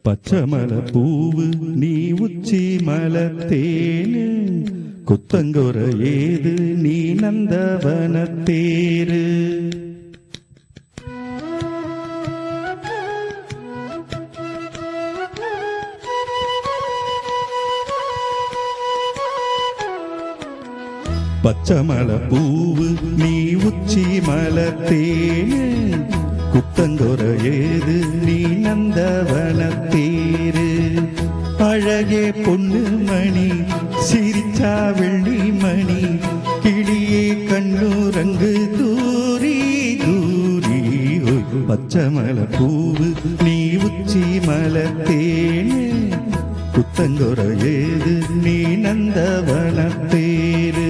பச்சமல பூவு நீ உச்சி மலத்தேனு குத்தங்கொர ஏது நீ நந்தவனத்தேரு பச்சமல பூவு நீ உச்சி மலத்தேனு குத்தங்கொர ஏது நீ நந்தவனத்தேரு அழகே பொண்ணு மணி சிரிச்சா வெள்ளி மணி கிளியே கண்ணுரங்கு தூரி தூரி பச்சமல பூவு நீ உச்சி மலத்தேனு குத்தங்கொர ஏது நீ நந்தவனத்தேரு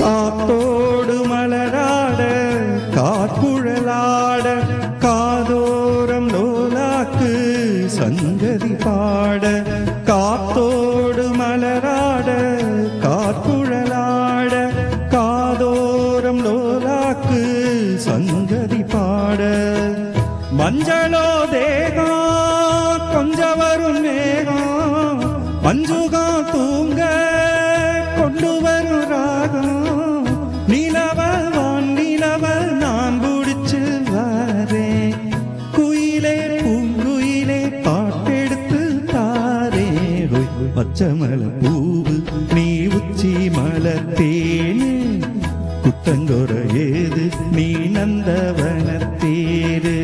காத்தோடு மலராட காற்குழலாட காதோரம் லோலாக்கு சங்கதி பாட காத்தோடு மலராட காற்குழலாட காதோரம் லோலாக்கு சங்கதி பாட மஞ்சளோ தேகம் கொஞ்சம் வரும் மேகம் மஞ்சுகா தூங்க கொண்டு வரும் ராகம் நிலவ நான் பிடிச்சு வரேன் குயிலே பூங்குயிலே பாட்டெடுத்து தாரே பச்சமல பூவு நீ உச்சி மலத்தேனு குத்தங்கொர ஏது நீ நந்தவனத்தேரு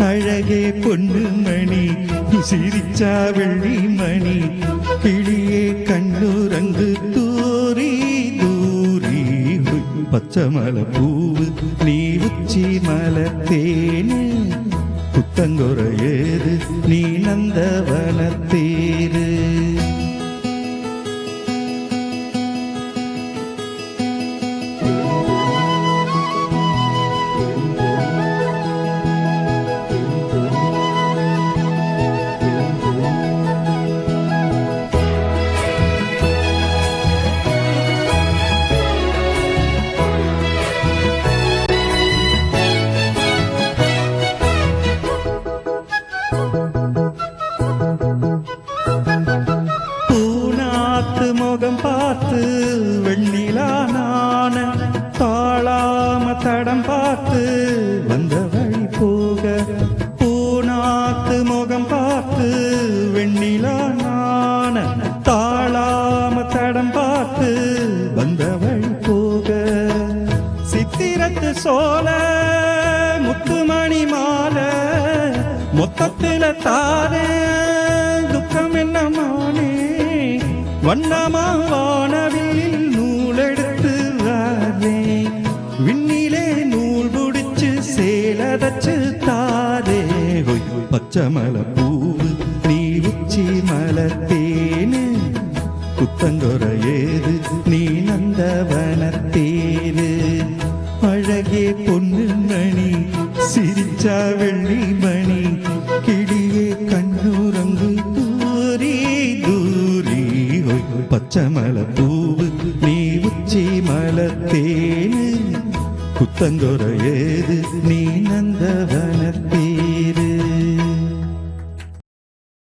அழகே பொண்ணு மணி சிரிச்சா வெள்ளி மணி கிளியே கண்ணுரங்கு தூரி தூரி பச்சமல பூவு நீ உச்சி மலத்தேனு குத்தங்கொர ஏது நீ நந்தவனத்தேரு முகம் பார்த்து வெண்ணிலா நான தாழாம தடம் பார்த்து வந்த வழி போக பூனாத்து முகம் பார்த்து வெண்ணிலா நான தாழாம தடம் பார்த்து வந்த வழி போக சித்திரத்து சோல முத்துமணி மாலை மொத்தத்தில தாரே துக்கம் என்ன மானே வண்ணமா வானவில் நூலெடுத்து வாரே விண்ணிலே நூல் முடிச்சு சேலதச்சு தாரே பச்சமல பூவு நீ உச்சி மலத்தேனு குத்தங்கொர ஏது நீ நந்தவனத்தேரு அழகே பொண்ணு மணி சிரிச்சா வெள்ளி மணி கிளியே கண்ணுரங்கு தூரி தூரி பச்சமல பூவு நீ உச்சி மலத்தேனு குத்தங்கொர ஏது நீ நந்தவனத்தேரு